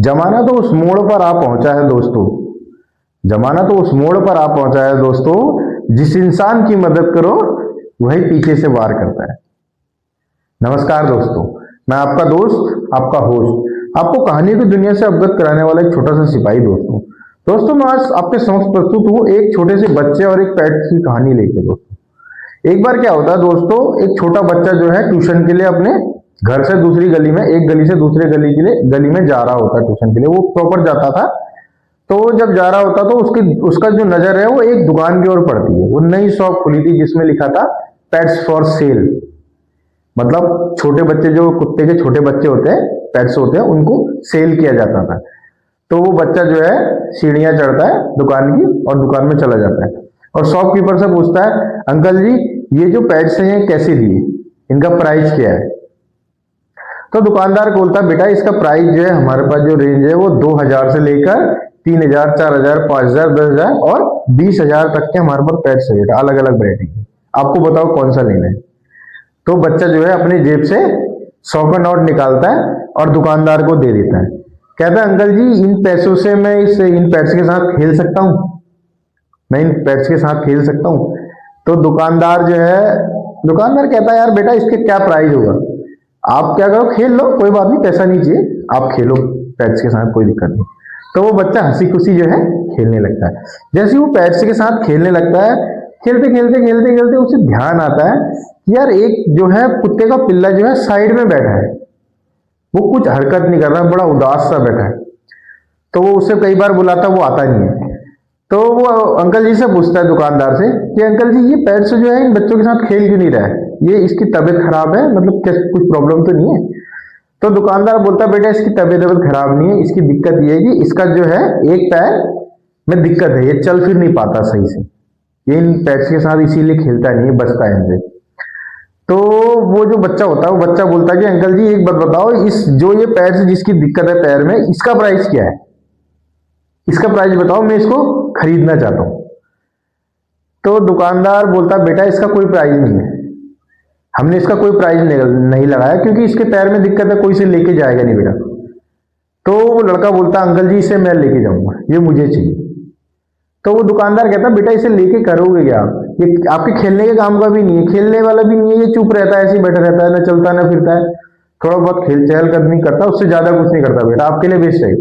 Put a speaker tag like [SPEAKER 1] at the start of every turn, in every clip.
[SPEAKER 1] जमाना तो उस मोड़ पर आ पहुंचा है दोस्तों, जमाना तो उस मोड़ पर आ पहुंचा है दोस्तों, जिस इंसान की मदद करो वही पीछे से वार करता है। नमस्कार दोस्तों, मैं आपका दोस्त, आपका होस्ट, आपको कहानी की दुनिया से अवगत कराने वाला एक छोटा सा सिपाही दोस्तों मैं आज आपके समक्ष प्रस्तुत हूँ एक छोटे से बच्चे और एक पेट की कहानी लेके। दोस्तों एक बार क्या होता है दोस्तों, एक छोटा बच्चा जो है ट्यूशन के लिए अपने घर से दूसरी गली में, एक गली से दूसरे गली में जा रहा होता है ट्यूशन के लिए। वो प्रॉपर जाता था, तो जब जा रहा होता तो उसका जो नजर है वो एक दुकान की ओर पड़ती है। वो नई शॉप खुली थी जिसमें लिखा था पेट्स फॉर सेल, मतलब छोटे बच्चे, जो कुत्ते के छोटे बच्चे होते हैं, पेट्स होते हैं, उनको सेल किया जाता था। तो वो बच्चा जो है सीढ़ियां चढ़ता है दुकान की और दुकान में चला जाता है और शॉपकीपर से पूछता है, अंकल जी ये जो पेट्स हैं कैसे दिए, इनका प्राइस क्या है? तो दुकानदार बोलता है, बेटा इसका प्राइस जो है हमारे पास जो रेंज है वो 2000 से लेकर 3000, 4000, 5000, 10,000 और 20,000 तक के हमारे पास पेट्स है, अलग अलग वैरायटी के। आपको बताओ कौन सा लेना है? तो बच्चा जो है अपनी जेब से 100 का नोट निकालता है और दुकानदार को दे देता है। कहता है, अंकल जी इन पैसों से मैं इन पेट्स के साथ खेल सकता हूँ, मैं इन पेट्स के साथ खेल सकता हूँ? तो दुकानदार कहता है, यार बेटा इसके क्या प्राइस होगा, आप क्या करो खेल लो, कोई बात नहीं, पैसा नहीं चाहिए, आप खेलो पेट्स के साथ, कोई दिक्कत नहीं। तो वो बच्चा हंसी खुशी जो है खेलने लगता है। जैसे वो पेट्स के साथ खेलने लगता है, खेलते उसे ध्यान आता है कि यार एक जो है कुत्ते का पिल्ला जो है साइड में बैठा है, वो कुछ हरकत नहीं कर रहा, बड़ा उदास सा बैठा है। तो वो उसे कई बार बुलाता, वो आता नहीं है। तो वो अंकल जी से पूछता है दुकानदार से कि अंकल जी ये पेट्स जो है इन बच्चों के साथ खेल क्यों नहीं रहा है, ये इसकी तबीयत खराब है, मतलब क्या कुछ प्रॉब्लम तो नहीं है? तो दुकानदार बोलता है, बेटा इसकी तबीयत खराब नहीं है, इसकी दिक्कत ये है कि इसका जो है एक पैर में दिक्कत है, ये चल फिर नहीं पाता सही से, ये इन पेट्स के साथ इसीलिए खेलता नहीं है, बचता है इनसे। तो वो जो बच्चा होता है वो बच्चा बोलता है कि अंकल जी एक बात बताओ, इस जो ये पेट्स जिसकी दिक्कत है पैर में, इसका प्राइस क्या है, इसका प्राइस बताओ, मैं इसको खरीदना चाहता हूं। तो दुकानदार बोलता है, बेटा इसका कोई प्राइस नहीं है, हमने इसका कोई प्राइस नहीं लगाया क्योंकि इसके पैर में दिक्कत है, कोई इसे लेके जाएगा नहीं बेटा। तो वो लड़का बोलता है, अंकल जी इसे मैं लेके जाऊंगा, ये मुझे चाहिए। तो वो दुकानदार कहता है, बेटा इसे लेके करोगे क्या आप, ये आपके खेलने के काम का भी नहीं है, खेलने वाला भी नहीं है, ये चुप रहता है, ऐसे ही बैठा रहता है, ना चलता ना फिरता है, थोड़ा बहुत खेल चहल कदमी करता है, उससे ज्यादा कुछ नहीं करता, बेटा आपके लिए बेस्ट है।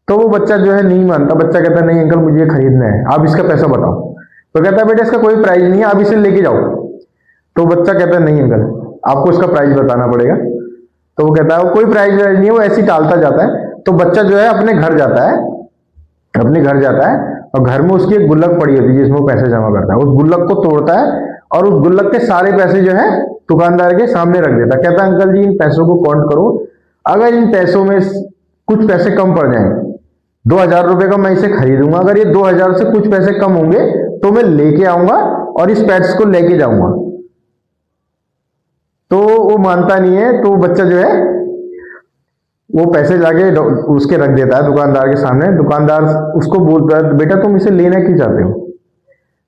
[SPEAKER 1] तो वो बच्चा जो है नहीं मानता, बच्चा कहता है, नहीं अंकल मुझे खरीदना है, आप इसका पैसा बताओ। तो कहता है, बेटा इसका कोई प्राइस नहीं है, आप इसे लेके जाओ। तो बच्चा कहता है, नहीं अंकल आपको इसका प्राइस बताना पड़ेगा। तो वो कहता है, वो कोई प्राइस नहीं है, वो ऐसे ही टालता जाता है। तो बच्चा जो है अपने घर जाता है और घर में उसकी एक गुल्लक पड़ी होती है जिसमें वो पैसे जमा करता है। उस गुल्लक को तोड़ता है और उस गुल्लक के सारे पैसे जो है दुकानदार के सामने रख देता है। कहता है, अंकल जी इन पैसों को काउंट करो, अगर इन पैसों में कुछ पैसे कम पड़ जाए, 2000 रुपए का मैं इसे खरीदूंगा, अगर ये 2000 से कुछ पैसे कम होंगे तो मैं लेके आऊंगा और इस पेट्स को लेके जाऊंगा। तो वो मानता नहीं है, तो बच्चा जो है वो पैसे जाके उसके रख देता है दुकानदार के सामने। दुकानदार उसको बोलता है, बेटा तुम इसे लेना क्यों चाहते हो?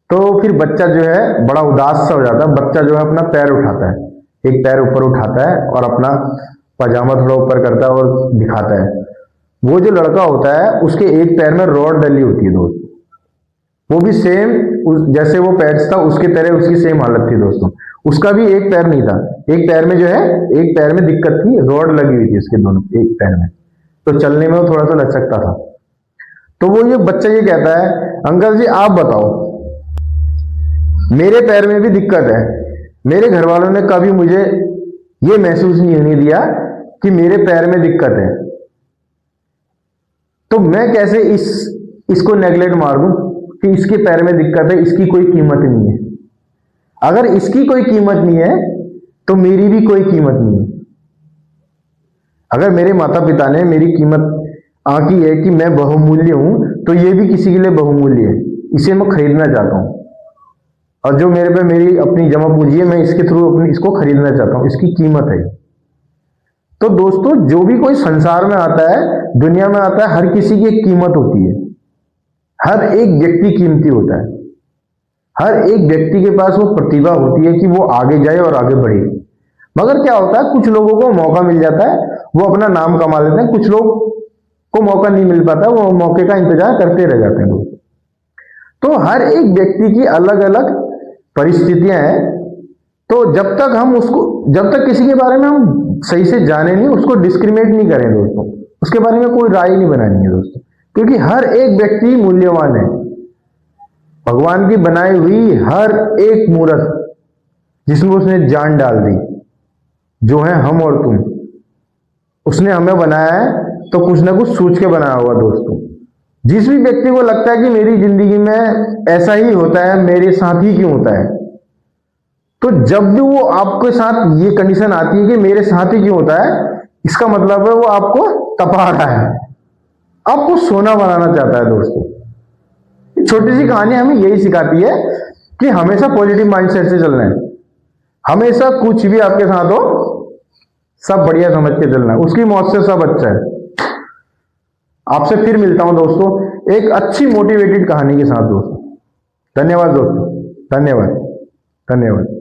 [SPEAKER 1] तो फिर बच्चा जो है बड़ा उदास सा हो जाता है। बच्चा जो है अपना पैर उठाता है, एक पैर ऊपर उठाता है और अपना पजामा थोड़ा ऊपर करता है और दिखाता है। वो जो लड़का होता है उसके एक पैर में रॉड डली होती है दोस्तों, वो भी सेम जैसे वो पेट्स था उसके तरह उसकी सेम हालत थी दोस्तों। उसका भी एक पैर नहीं था, एक पैर में जो है एक पैर में दिक्कत थी, रॉड लगी हुई थी उसके दोनों एक पैर में, तो चलने में वो थोड़ा सा लचकता था। तो वो ये बच्चा ये कहता है, अंकल जी आप बताओ, मेरे पैर में भी दिक्कत है, मेरे घर वालों ने कभी मुझे ये महसूस नहीं होने दिया कि मेरे पैर में दिक्कत है, तो मैं कैसे इसको नेगलेक्ट मार दूं कि इसके पैर में दिक्कत है, इसकी कोई कीमत नहीं है। अगर इसकी कोई कीमत नहीं है तो मेरी भी कोई कीमत नहीं है। अगर मेरे माता पिता ने मेरी कीमत आंकी है कि मैं बहुमूल्य हूं, तो ये भी किसी के लिए बहुमूल्य है, इसे मैं खरीदना चाहता हूं। और जो मेरे पे मेरी अपनी जमा पूंजी है, मैं इसके थ्रू इसको खरीदना चाहता हूं, इसकी कीमत है। तो दोस्तों जो भी कोई संसार में आता है, दुनिया में आता है, हर किसी की एक कीमत होती है, हर एक व्यक्ति कीमती होता है, हर एक व्यक्ति के पास वो प्रतिभा होती है कि वो आगे जाए और आगे बढ़े। मगर क्या होता है, कुछ लोगों को मौका मिल जाता है, वो अपना नाम कमा लेते हैं, कुछ लोग को मौका नहीं मिल पाता, वो मौके का इंतजार करते रह जाते हैं दोस्तों। तो हर एक व्यक्ति की अलग अलग परिस्थितियां हैं, तो जब तक किसी के बारे में हम सही से जाने नहीं, उसको डिस्क्रिमिनेट नहीं करें दोस्तों, उसके बारे में कोई राय नहीं बनानी है दोस्तों, क्योंकि हर एक व्यक्ति मूल्यवान है। भगवान की बनाई हुई हर एक मूर्त जिसमें उसने जान डाल दी, जो है हम और तुम, उसने हमें बनाया है तो कुछ ना कुछ सोच के बनाया हुआ दोस्तों। जिस भी व्यक्ति को लगता है कि मेरी जिंदगी में ऐसा ही होता है, मेरे साथ ही क्यों होता है, तो जब भी वो आपके साथ ये कंडीशन आती है कि मेरे साथ ही क्यों होता है, इसका मतलब है वो आपको तपा रहा है, आपको सोना बनाना चाहता है दोस्तों। छोटी सी कहानी हमें यही सिखाती है कि हमेशा पॉजिटिव माइंडसेट से चलना है, हमेशा कुछ भी आपके साथ हो सब बढ़िया समझ के चलना है, उसकी मौत से सब अच्छा है। आपसे फिर मिलता हूं दोस्तों एक अच्छी मोटिवेटेड कहानी के साथ दोस्तों। धन्यवाद दोस्तों, धन्यवाद, धन्यवाद।